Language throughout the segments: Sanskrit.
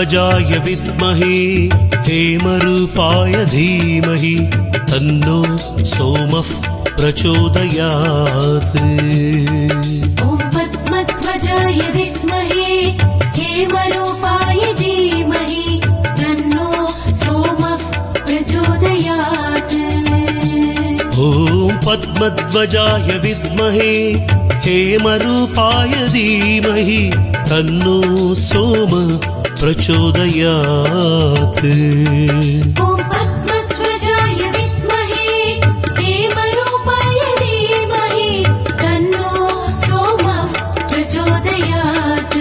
पद्मध्वजाय विद्महे हेमरूपाय धीमहि तन्नो सोमः प्रचोदयात्। ॐ पद्मध्वजाय विद्महे हेमरूपाय धीमहि तन्नो सोमः प्रचोदयात्। ॐ पद्मध्वजाय विद्महे हेमरूपाय धीमहि तन्नो सोमः प्रचोदयात्। ॐ पद्मध्वजाय विद्महे हेमरूपाय धीमहि तन्नो सोमः प्रचोदयात्।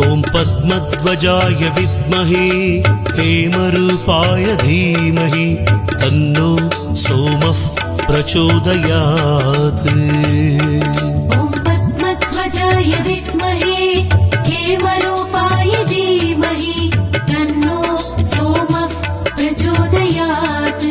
ॐ पद्मध्वजाय विद्महे हेमरूपाय धीमहि तन्नो सोमः प्रचोदयात्। ॐ पद्मध्वजाय विद्महे हेमरूपाय धीमहि तन्नो सोमः प्रचोदयात्।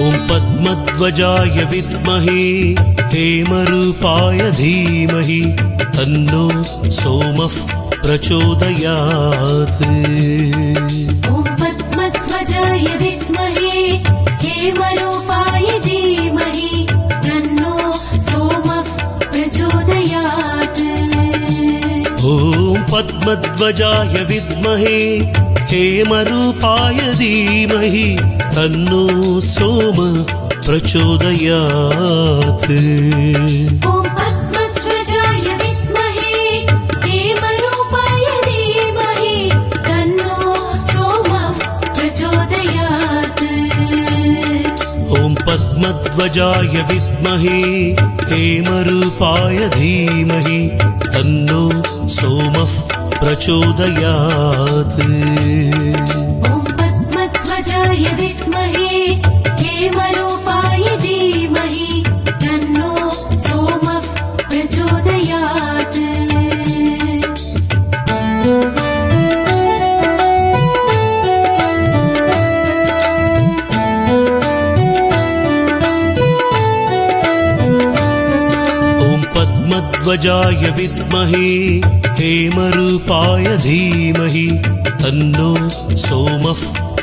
ॐ पद्मध्वजाय विद्महे हेमरूपाय धीमहि तन्नो सोमः प्रचोदयात्। ॐ पद्मध्वजाय विद्महे हेमरूपाय धीमहि तन्नो सोमः प्रचोदयात्। ॐ पद्मध्वजाय विद्महे हेमरूपाय धीमहि तन्नो सोमः प्रचोदयात्। ॐ पद्मध्वजाय विद्महे हेमरूपाय धीमहि तन्नो सोमः प्रचोदयात्। ॐ पद्मध्वजाय विद्महे हेमरूपाय धीमहि तन्नो सोमः प्रचोदयात्। ॐ पद्मध्वजाय विद्महे हेमरूपाय धीमहि तन्नो सोमः प्रचोदयात्। ॐ पद्मध्वजाय विद्महे हेमरूपाय धीमहि तन्नो सोमः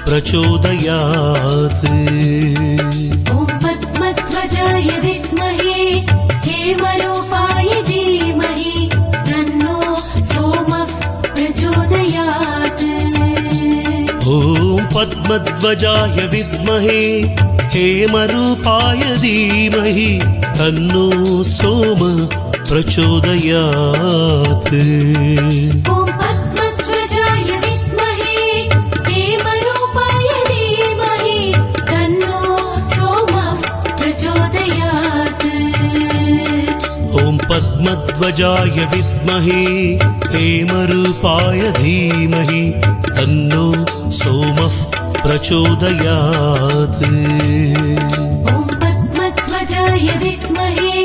प्रचोदयात्। ॐ पद्मध्वजाय विद्महे हेमरूपाय धीमहि तन्नो सोमः प्रचोदयात्। ॐ पद्मध्वजाय विद्महे हेमरूपाय धीमहि तन्नो सोमः प्रचोदयात्। ॐ पद्मध्वजाय विद्महे हेमरूपाय धीमहि तन्नो सोमः प्रचोदयात्। ॐ पद्मध्वजाय विद्महे हेमरूपाय धीमहि तन्नो सोमः प्रचोदयात्। ॐ पद्मध्वजाय विद्महे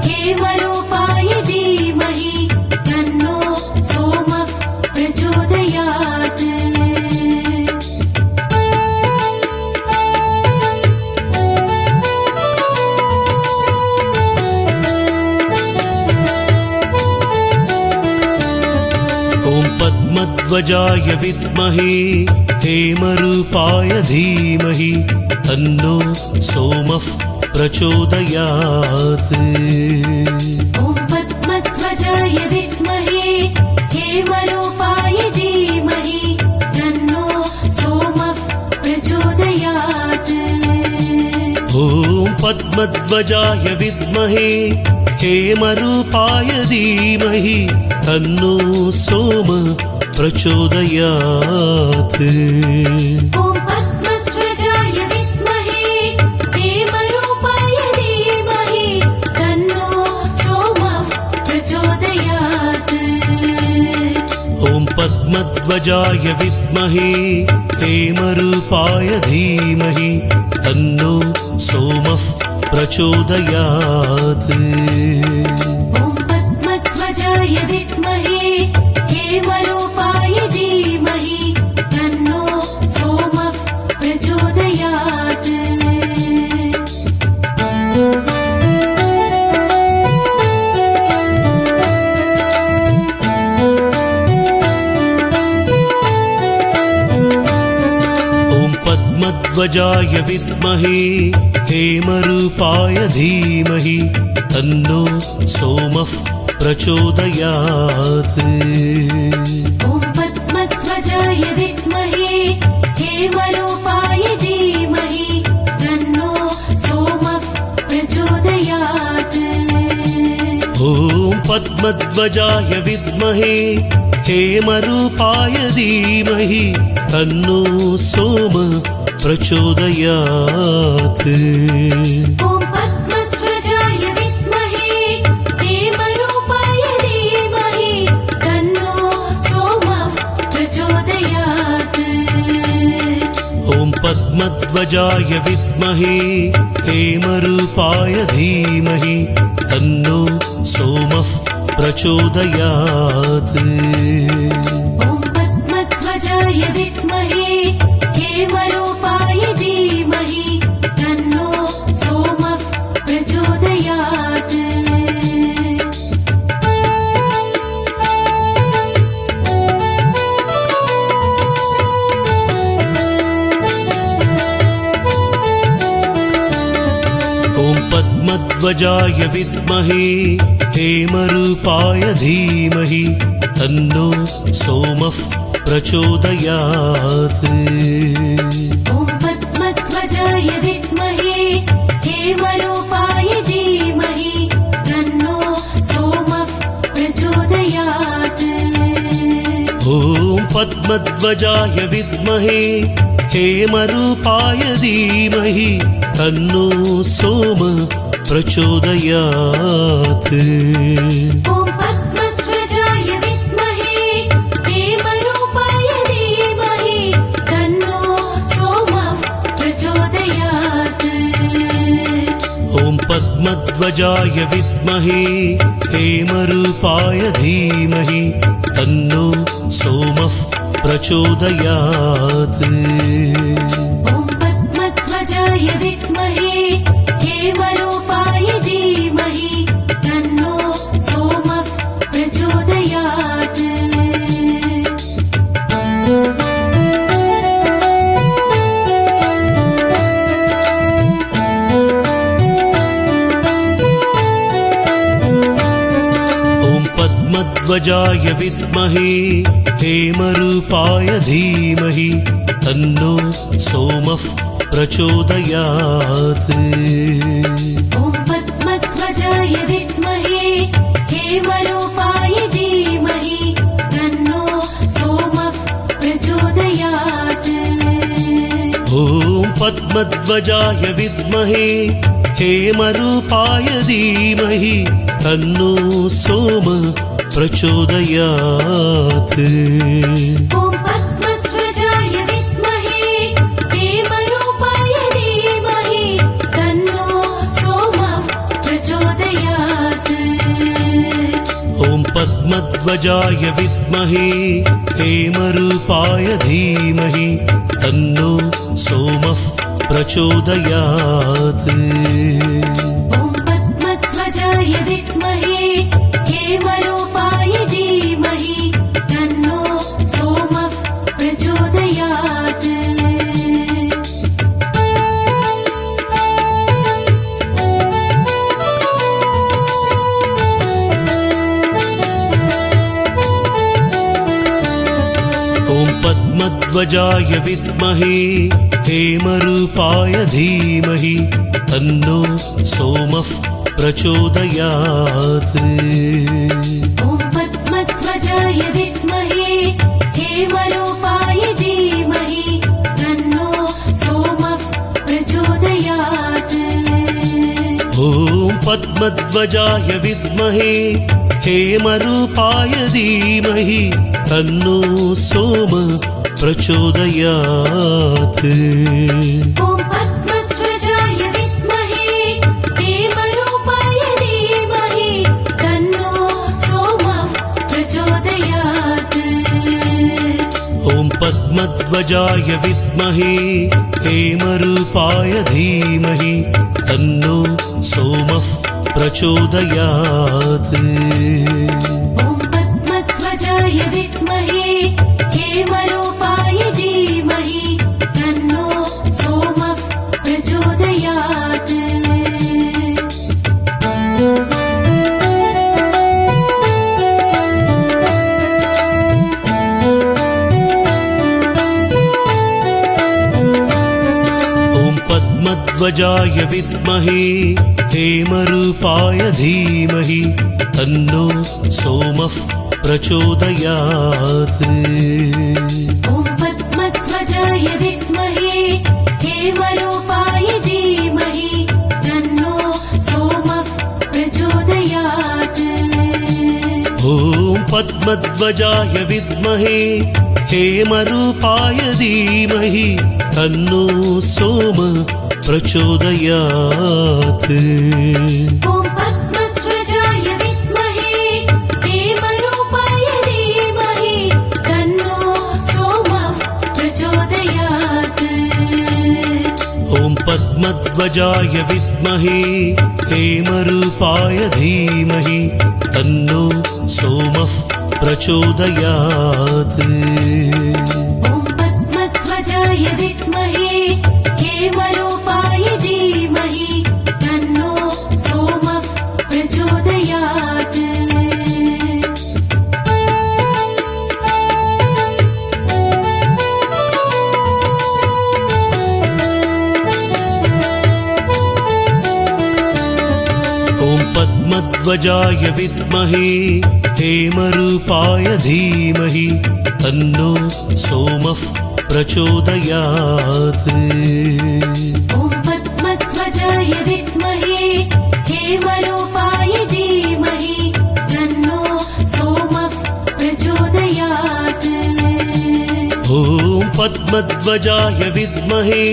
हेमरूपाय धीमहि तन्नो सोमः प्रचोदयात्। ॐ पद्मध्वजाय विद्महे हेमरूपाय धीमहि तन्नो सोमः प्रचोदयात्। ॐ पद्मध्वजाय विद्महे हेमरूपाय धीमहि तन्नो सोमः प्रचोदयात्। ॐ पद्मध्वजाय विद्महे हेमरूपाय धीमहि तन्नो सोमः प्रचोदयात्। ॐ पद्मध्वजाय विद्महे हेमरूपाय धीमहि तन्नो सोमः प्रचोदयात्। ॐ पद्मध्वजाय विद्महे हेमरूपाय धीमहि तन्नो सोमः प्रचोदयात्। ॐ पद्मध्वजाय विद्महे हेमरूपाय धीमहि तन्नो सोमः पद्मध्वजाय विद्महे हेमरूपाय धीमहि तन्नो सोमः प्रचोदयात्। ॐ पद्मध्वजाय विद्महे हेमरूपाय धीमहि तन्नो सोमः प्रचोदयात्। ॐ पद्मध्वजाय विद्महे हेमरूपाय धीमहि तन्नो सोमः प्रचोदयात्। ॐ पद्मध्वजाय विद्महे हेमरूपाय धीमहि तन्नो सोमः प्रचोदयात्। ॐ पद्मध्वजाय विद्महे हेमरूपाय धीमहि तन्नो सोमः प्रचोदयात्। ॐ पद्मध्वजाय विद्महे हेमरूपाय धीमहि तन्नो सोमः प्रचोदयात्। ॐ पद्मध्वजाय विद्महे हेमरूपाय धीमहि तन्नो सोमः प्रचोदयात्। ॐ पद्मध्वजाय विद्महे हेमरूपाय धीमहि तन्नो सोमः प्रचोदयात्। ॐ पद्मध्वजाय विद्महे हेमरूपाय धीमहि तन्नो सोमः प्रचोदयात्। ॐ पद्मध्वजाय विद्महे हेमरूपाय धीमहि तन्नो सोमः प्रचोदयात्। ॐ पद्मध्वजाय विद्महे हेमरूपाय धीमहि तन्नो सोमः प्रचोदयात्। ॐ पद्मध्वजाय विद्महे हेमरूपाय धीमहि तन्नो सोमः प्रचोदयात्। ॐ पद्मध्वजाय विद्महे हेमरूपाय धीमहि तन्नो सोमः प्रचोदयात्। ॐ पद्मध्वजाय विद्महे हेमरूपाय धीमहि तन्नो सोमः प्रचोदयात्। ॐ पद्मध्वजाय विद्महे हेमरूपाय धीमहि तन्नो सोमः प्रचोदयात्। ॐ पद्मध्वजाय विद्महे हेमरूपाय धीमहि तन्नो सोमः प्रचोदयात्। ॐ पद्मध्वजाय विद्महे हेमरूपाय धीमहि तन्नो सोमः प्रचोदयात्। ॐ पद्मध्वजाय विद्महे हेमरूपाय धीमहि तन्नो सोमः प्रचोदयात्। ॐ पद्मध्वजाय विद्महे हेमरूपाय धीमहि तन्नो सोमः प्रचोदयात्। ॐ पद्मध्वजाय विद्महे हेमरूपाय धीमहि तन्नो सोमः प्रचोदयात्। ॐ पद्मध्वजाय विद्महे हेमरूपाय धीमहि तन्नो सोमः प्रचोदयात्। ॐ पद्मध्वजाय विद्महे हेमरूपाय धीमहि तन्नो सोमः प्रचोदयात्। ॐ पद्मध्वजाय विद्महे हेमरूपाय धीमहि तन्नो सोमः प्रचोदयात्। ॐ पद्मध्वजाय विद्महे हेमरूपाय धीमहि तन्नो सोमः पद्मध्वजाय विद्महे हेमरूपाय धीमहि तन्नो सोमः प्रचोदयात्। ॐ पद्मध्वजाय विद्महे हेमरूपाय धीमहि तन्नो सोमः प्रचोदयात्। ॐ पद्मध्वजाय विद्महे हेमरूपाय धीमहि तन्नो सोम प्रचोदयात्। ॐ पद्मध्वजाय विद्महे हेमरूपाय धीमहि तन्नो सोमः प्रचोदयात्। ॐ पद्मध्वजाय विद्महे हेमरूपाय धीमहि तन्नो सोमः प्रचोदयात्। ॐ पद्मध्वजाय विद्महे हेमरूपाय धीमहि तन्नो सोमः प्रचोदयात्। ॐ पद्मध्वजाय विद्महे हेमरूपाय धीमहि तन्नो सोमः प्रचोदयात्। ॐ पद्मध्वजाय विद्महे हेमरूपाय धीमहि तन्नो सोमः प्रचोदयात्। ॐ पद्मध्वजाय विद्महे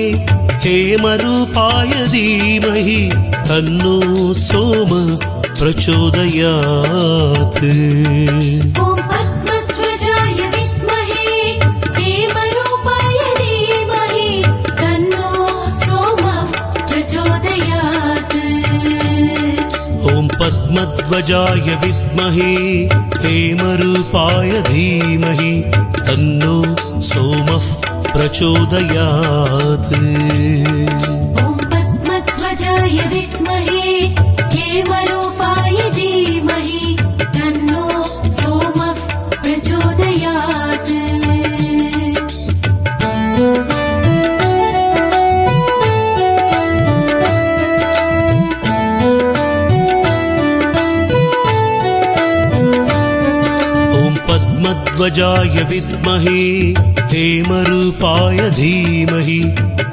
हेमरूपाय धीमहि तन्नो सोम प्रचोदयात्। ॐ पद्मध्वजाय विद्महे हेमरूपाय धीमहि तन्नो सोमः प्रचोदयात्। ॐ पद्मध्वजाय विद्महे हेमरूपाय धीमहि तन्नो सोमः प्रचोदयात्। ॐ पद्मध्वजाय विद्महे हेमरूपाय धीमहि तन्नो सोमः प्रचोदयात्। ॐ पद्मध्वजाय विद्महे हेमरूपाय धीमहि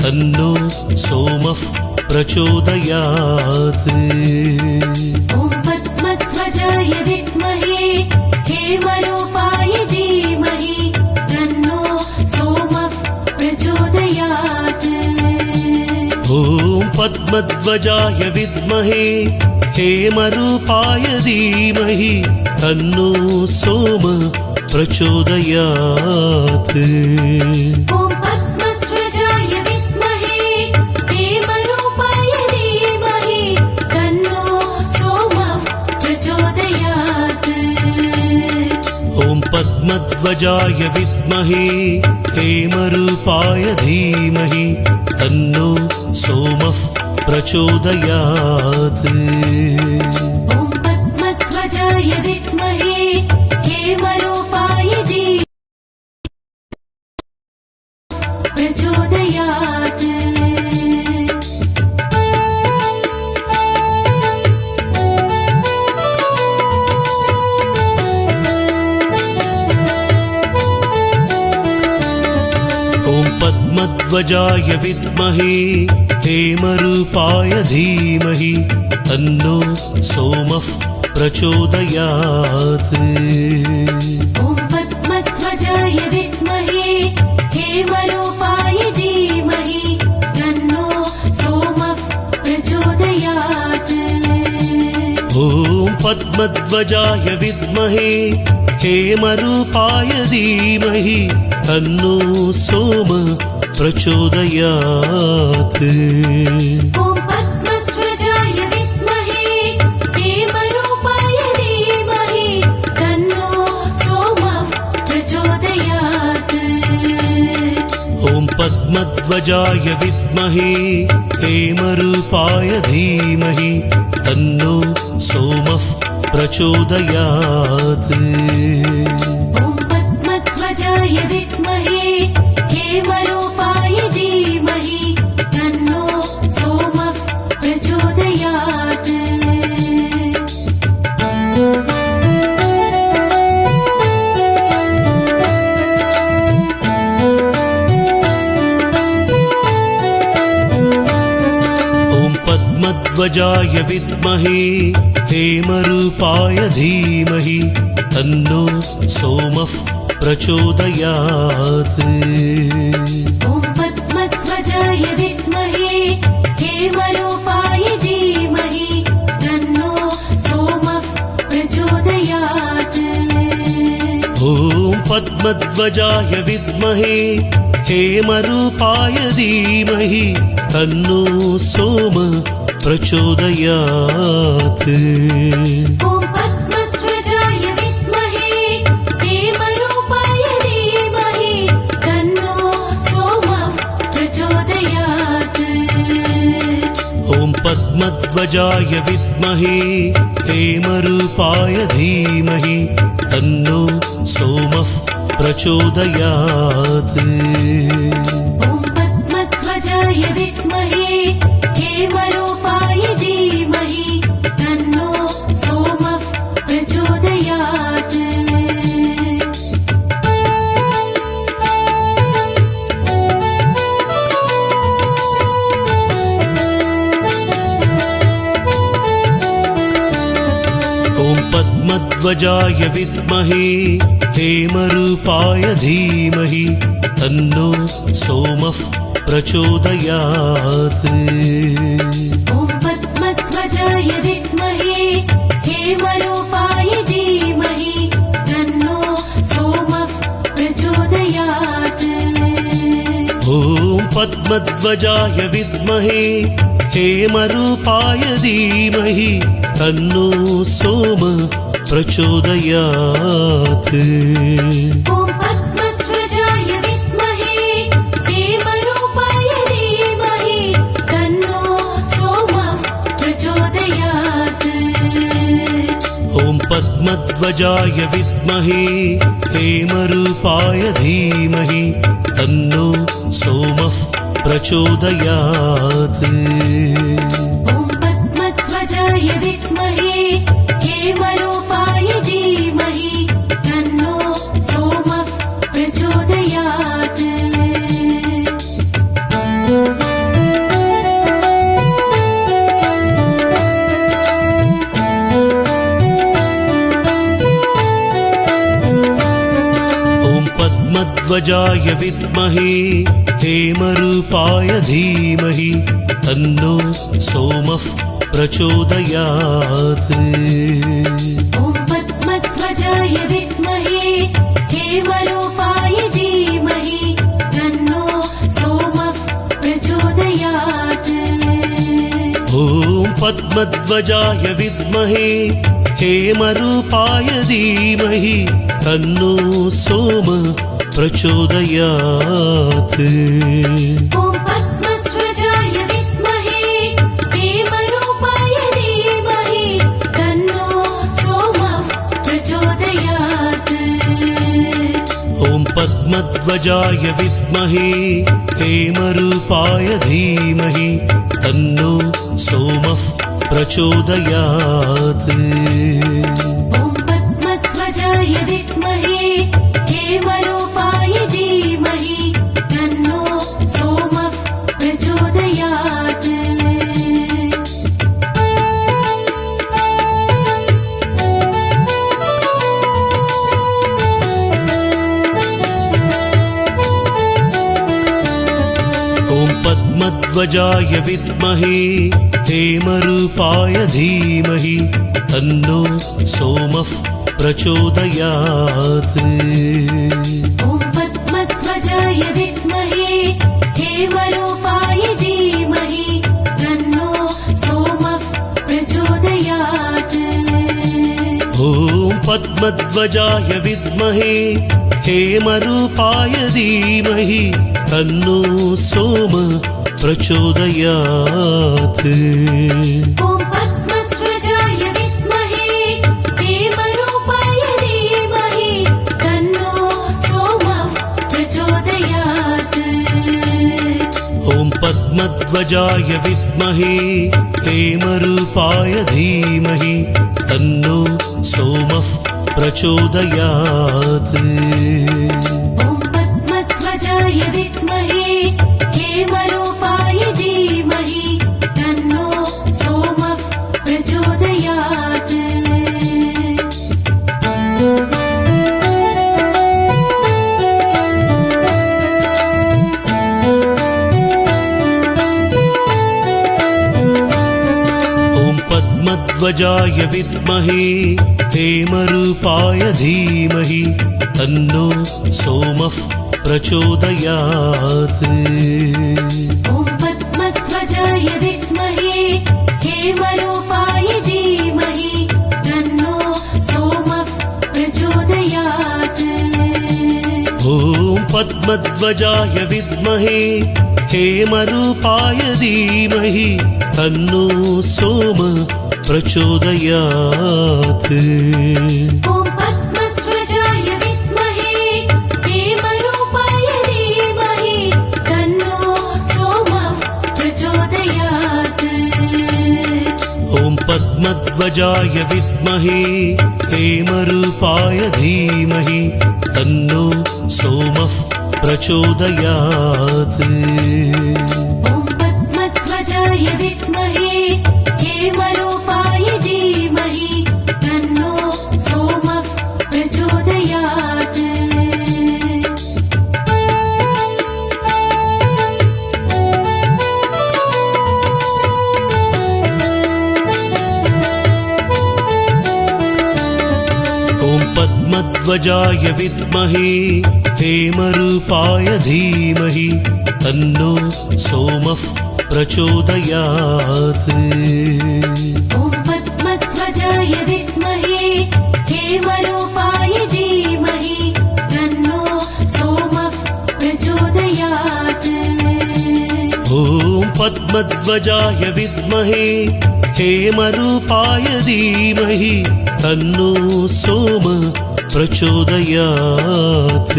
तन्नो सोमः प्रचोदयात्। ॐ पद्मध्वजाय विद्महे हेमरूपाय धीमहि तन्नो सोमः प्रचोदयात्। ॐ पद्मध्वजाय विद्महे हेमरूपाय धीमहि तन्नो सोम प्रचोदयात्। ॐ पद्मध्वजाय विद्महे हेमरूपाय धीमहि तन्नो सोमः प्रचोदयात्। ॐ पद्मध्वजाय विद्महे हेमरूपाय धीमहि तन्नो सोमः प्रचोदयात्। ॐ पद्मध्वजाय विद्महे हेमरूपाय धीमहि प्रचोदयात्। ॐ पद्मध्वजाय विद्महे हेमरूपाय धीमहि तन्नो सोमः प्रचोदयात्। ॐ पद्मध्वजाय विद्महे हेमरूपाय धीमहि तन्नो सोमः प्रचोदयात्। ॐ पद्मध्वजाय विद्महे हेमरूपाय धीमहि तन्नो सोम प्रचोदयात्। ॐ पद्मध्वजाय विद्महे हेमरूपाय धीमहि तन्नो सोमः प्रचोदयात्। ॐ पद्मध्वजाय विद्महे हेमरूपाय धीमहि तन्नो सोमः प्रचोदयात्। ॐ पद्मध्वजाय विद्महे हेमरूपाय धीमहि तन्नो सोमः पद्मध्वजाय विद्महे हेमरूपाय धीमहि तन्नो सोमः प्रचोदयात्। ॐ पद्मध्वजाय विद्महे हेमरूपाय धीमहि तन्नो सोमः प्रचोदयात्। ॐ पद्मध्वजाय विद्महे हेमरूपाय धीमहि तन्नो सोमः प्रचोदयात्। ॐ पद्मध्वजाय विद्महे हेमरूपाय धीमहि तन्नो सोमः प्रचोदयात्। ॐ पद्मध्वजाय विद्महे हेमरूपाय धीमहि तन्नो सोमः प्रचोदयात्। ॐ पद्मध्वजाय विद्महे हेमरूपाय धीमहि तन्नो सोमः प्रचोदयात्। ॐ पद्मध्वजाय विद्महे हेमरूपाय धीमहि तन्नो सोमः प्रचोदयात्। ॐ पद्मध्वजाय विद्महे हेमरूपाय धीमहि तन्नो सोमः प्रचोदयात्। ॐ पद्मध्वजाय विद्महे हेमरूपाय धीमहि तन्नो सोमः प्रचोदयात्। ॐ पद्मध्वजाय विद्महे हेमरूपाय धीमहि तन्नो सोमः प्रचोदयात्। ॐ पद्मध्वजाय विद्महे हेमरूपाय धीमहि तन्नो सोमः प्रचोदयात्। ॐ पद्मध्वजाय विद्महे हेमरूपाय धीमहि तन्नो सोमः प्रचोदयात्। ॐ पद्मध्वजाय विद्महे हेमरूपाय धीमहि तन्नो सोमः प्रचोदयात्। ॐ पद्मध्वजाय विद्महे हेमरूपाय धीमहि तन्नो सोमः प्रचोदयात्। ॐ पद्मध्वजाय विद्महे हेमरूपाय धीमहि तन्नो सोमः प्रचोदयात्। ॐ पद्मध्वजाय विद्महे हेमरूपाय धीमहि तन्नो सोमः प्रचोदयात्। ॐ पद्मध्वजाय विद्महे हेमरूपाय धीमहि तन्नो सोमः प्रचोदयात्। ॐ पद्मध्वजाय विद्महे हेमरूपाय धीमहि तन्नो सोमः प्रचोदयात्। ॐ पद्मध्वजाय विद्महे हेमरूपाय धीमहि तन्नो सोमः प्रचोदयात्। ॐ पद्मध्वजाय विद्महे हेमरूपाय धीमहि तन्नो सोमः प्रचोदयात्। ॐ पद्मध्वजाय विद्महे हेमरूपाय धीमहि तन्नो सोमः प्रचोदयात्। ॐ पद्मध्वजाय विद्महे हेमरूपाय धीमहि तन्नो सोमः प्रचोदयात्। ॐ पद्मध्वजाय विद्महे हेमरूपाय धीमहि तन्नो सोमः प्रचोदयात्। ॐ पद्मध्वजाय विद्महे हेमरूपाय धीमहि तन्नो पद्मध्वजाय विद्महे हेमरूपाय धीमहि तन्नो सोमः प्रचोदयात्। ॐ पद्मध्वजाय विद्महे हेमरूपाय धीमहि तन्नो सोमः प्रचोदयात्। ॐ पद्मध्वजाय विद्महे हेमरूपाय धीमहि तन्नो सोमः प्रचोदयात्। ॐ पद्मध्वजाय विद्महे हेमरूपाय धीमहि तन्नो सोमः प्रचोदयात्। ॐ पद्मध्वजाय विद्महे हेमरूपाय धीमहि तन्नो सोमः प्रचोदयात्। ॐ पद्मध्वजाय विद्महे हेमरूपाय धीमहि तन्नो सोमः प्रचोदयात्। ॐ पद्मध्वजाय विद्महे हेमरूपाय धीमहि तन्नो सोमः प्रचोदयात्। ॐ पद्मध्वजाय विद्महे हेमरूपाय धीमहि तन्नो सोमः प्रचोदयात्। ॐ पद्मध्वजाय विद्महे हेमरूपाय धीमहि तन्नो सोमः प्रचोदयात्।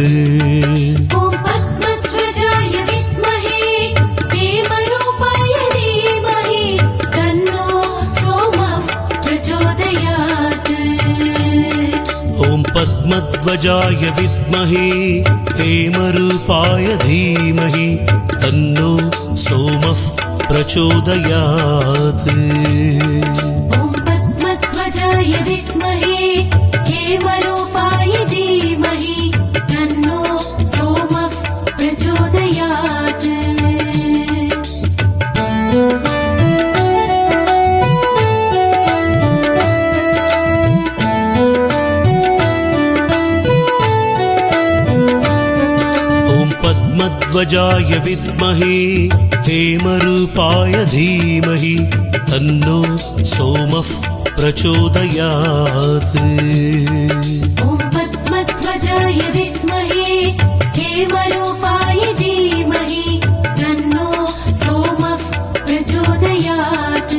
ॐ पद्मध्वजाय विद्महे हेमरूपाय धीमहि तन्नो सोमः प्रचोदयात्। ॐ पद्मध्वजाय विद्महे हेमरूपाय धीमहि तन्नो सोमः प्रचोदयात्। ॐ पद्मध्वजाय विद्महे हेमरूपाय धीमहि तन्नो सोमः प्रचोदयात्। ॐ पद्मध्वजाय विद्महे हेमरूपाय धीमहि तन्नो सोमः प्रचोदयात्। ॐ पद्मध्वजाय विद्महे हेमरूपाय धीमहि तन्नो सोमः प्रचोदयात्।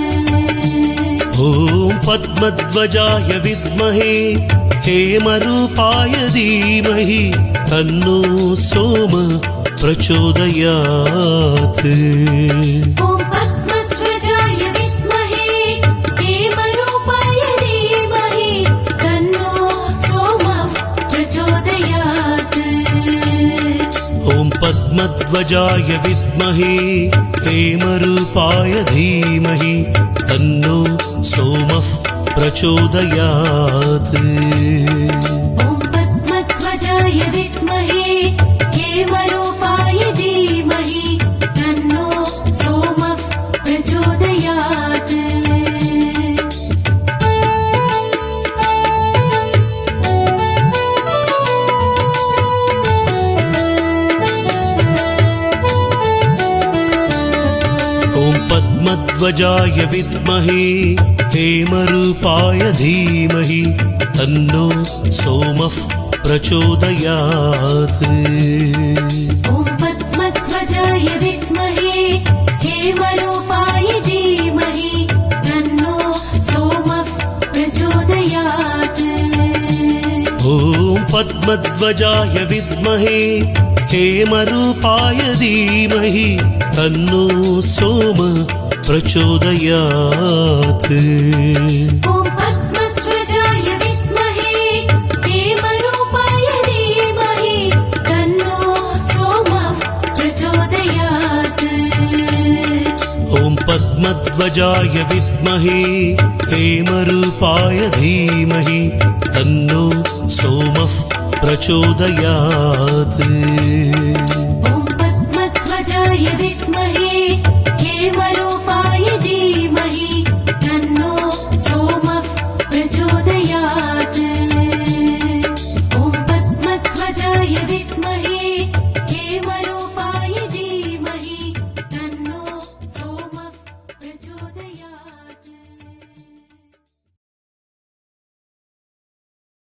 ॐ पद्मध्वजाय विद्महे हेमरूपाय धीमहि तन्नो सोमः प्रचोदयात्। ॐ पद्मध्वजाय विद्महे हेमरूपाय धीमहि तन्नो सोमः प्रचोदयात्। ॐ पद्मध्वजाय विद्महे हेमरूपाय धीमहि तन्नो सोमः प्रचोदयात्। ॐ पद्मध्वजाय विद्महे हेमरूपाय धीमहि तन्नो सोमः प्रचोदयात्। ॐ पद्मध्वजाय विद्महे हेमरूपाय धीमहि तन्नो सोमः प्रचोदयात्। ॐ पद्मध्वजाय विद्महे हेमरूपाय धीमहि तन्नो सोमः प्रचोदयात्। ॐ पद्मध्वजाय विद्महे हेमरूपाय धीमहि तन्नो सोमः प्रचोदयात्। ॐ पद्मध्वजाय विद्महे हेमरूपाय धीमहि तन्नो सोमः प्रचोदयात्। ॐ पद्मध्वजाय विद्महे हेमरूपाय धीमहि तन्नो सोमः प्रचोदयात्।